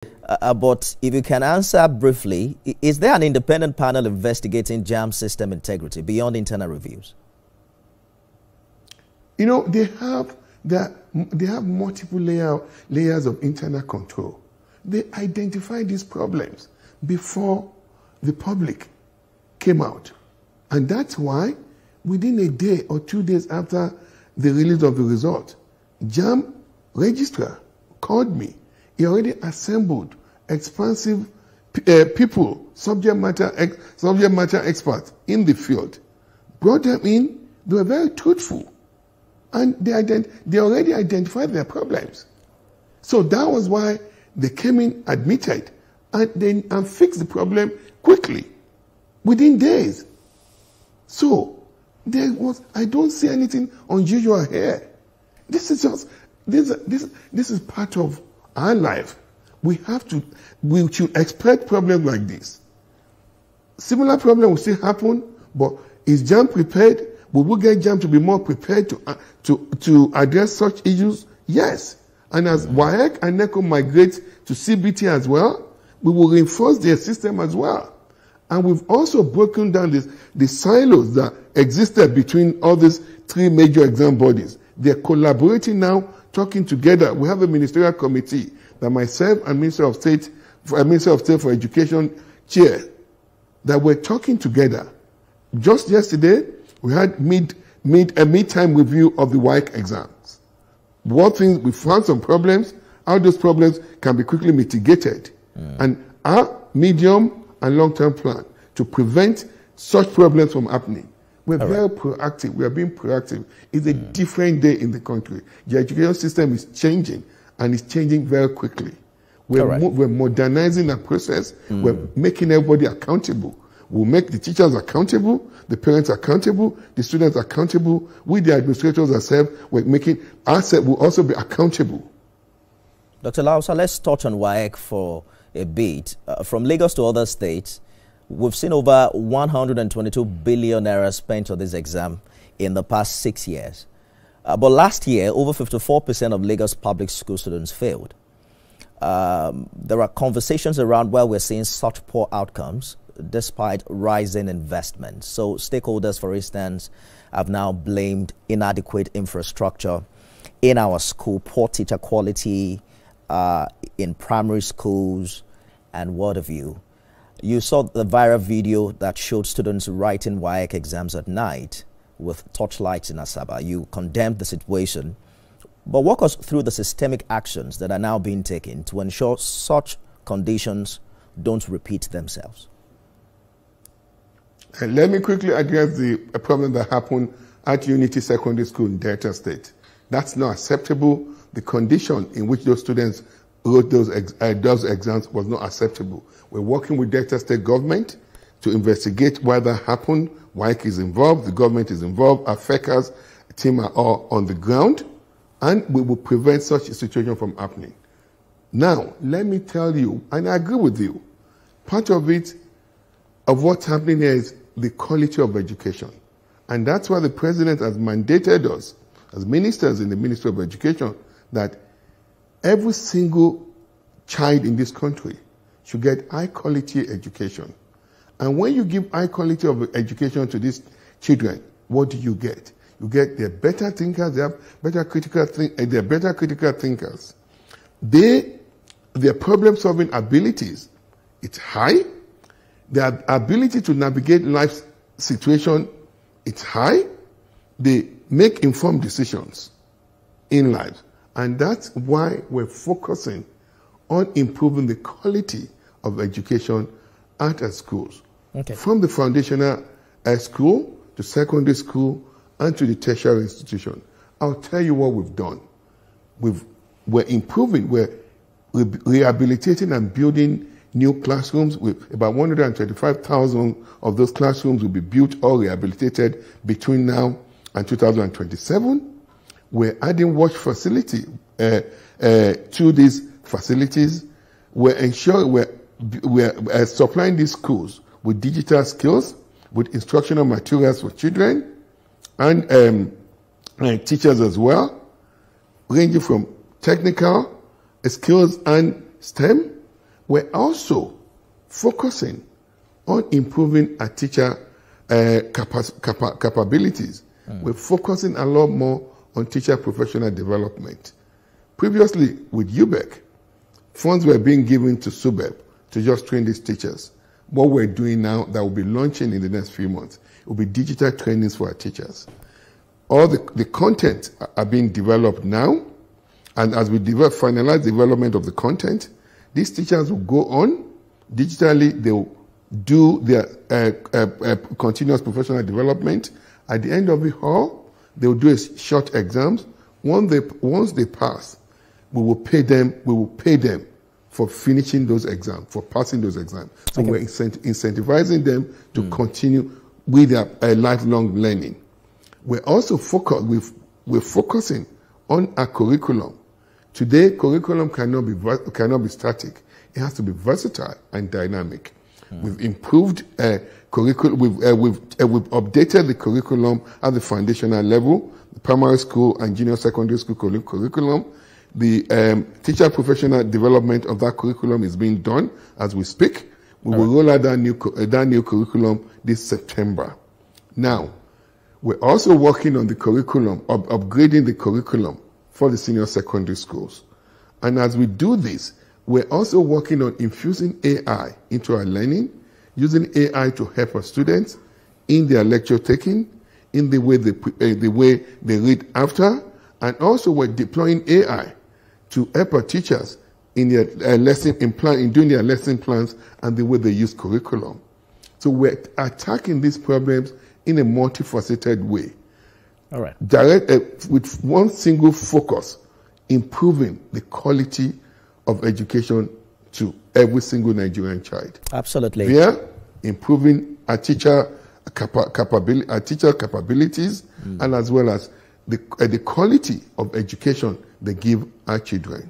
But if you can answer briefly, is there an independent panel investigating JAMB system integrity beyond internal reviews? You know, they have multiple layers of internal control. They identified these problems before the public came out. And that's why within a day or 2 days after the release of the result, JAMB registrar called me. He already assembled expansive people, subject matter experts in the field, brought them in. They were very truthful, and they already identified their problems. So that was why they came in, admitted, and fixed the problem quickly, within days. So I don't see anything unusual here. This is part of our life. We should expect problems like this. Similar problems will still happen, but is JAMB prepared? Will we get JAMB to be more prepared to address such issues? Yes. And as WAEC and NECO migrate to CBT as well, we will reinforce their system as well. And we've also broken down the silos that existed between all these three major exam bodies. They're collaborating now, talking together. We have a ministerial committee that myself and Minister of State for Education chair, that we're talking together. Just yesterday, we had a mid-time review of the WAEC exams. We found some problems, how those problems can be quickly mitigated. And our medium and long-term plan to prevent such problems from happening. We're very proactive. We are being proactive. It's a different day in the country. The education system is changing, and it's changing very quickly. We're modernizing the process. We're making everybody accountable. We'll make the teachers accountable, the parents accountable, the students accountable. We, the administrators ourselves, will also be accountable. Dr. Alausa, let's touch on WAEC for a bit. From Lagos to other states, we've seen over 122 billion naira spent on this exam in the past 6 years. But last year, over 54% of Lagos public school students failed. There are conversations around where we're seeing such poor outcomes despite rising investment. So stakeholders, for instance, have now blamed inadequate infrastructure in our school, poor teacher quality in primary schools, and what have you. You saw the viral video that showed students writing WAEC exams at night with torchlights in Asaba. You condemned the situation, but walk us through the systemic actions that are now being taken to ensure such conditions don't repeat themselves. And let me quickly address the problem that happened at Unity Secondary School in Delta State. That's not acceptable. The condition in which those students wrote those exams was not acceptable. We're working with Delta State government to investigate why that happened. WAEC is involved, the government is involved, our FECAS team are all on the ground, and we will prevent such a situation from happening. Now, let me tell you, and I agree with you, part of what's happening here is the quality of education. And that's why the president has mandated us, as ministers in the Ministry of Education, that every single child in this country should get high-quality education. And when you give high quality of education to these children, what do you get? You get they're better thinkers, they're better critical thinkers. Their problem-solving abilities, it's high. Their ability to navigate life situation, it's high. They make informed decisions in life. And that's why we're focusing on improving the quality of education at our schools. Okay. From the foundational school to secondary school and to the tertiary institution. I'll tell you what we've done. We're improving, we're rehabilitating and building new classrooms. With about 125,000 of those classrooms will be built or rehabilitated between now and 2027. We're adding watch facility to these facilities. We're ensuring we're supplying these schools with digital skills, with instructional materials for children and teachers as well, ranging from technical skills and STEM We're also focusing on improving our teacher capabilities. We're focusing a lot more on teacher professional development. Previously, with UBEC, funds were being given to SUBEB to just train these teachers. What we're doing now, that will be launching in the next few months, will be digital trainings for our teachers. All the content are being developed now, and as we finalize development of the content, these teachers will go on digitally. They will do their continuous professional development. At the end of it all, they will do a short exams. Once they pass, we will pay them for finishing those exams, for passing those exams. So we're incentivizing them to continue with their lifelong learning. We're also focusing on our curriculum. Today, curriculum cannot be static. It has to be versatile and dynamic. We've improved curriculum. We've updated the curriculum at the foundational level, the primary school and junior secondary school curriculum. The teacher professional development of that curriculum is being done as we speak. We will roll out that new curriculum this September. Now, we're also working on the curriculum, upgrading the curriculum for the senior secondary schools. And as we do this, we're also working on infusing AI into our learning, using AI to help our students in their lecture taking, in the way they read after, and also we're deploying AI to help our teachers in their in doing their lesson plans and the way they use curriculum. So we're attacking these problems in a multifaceted way. All right. With one single focus, improving the quality of education to every single Nigerian child. Absolutely. There, improving our teacher capabilities, and as well as the quality of education they give our children.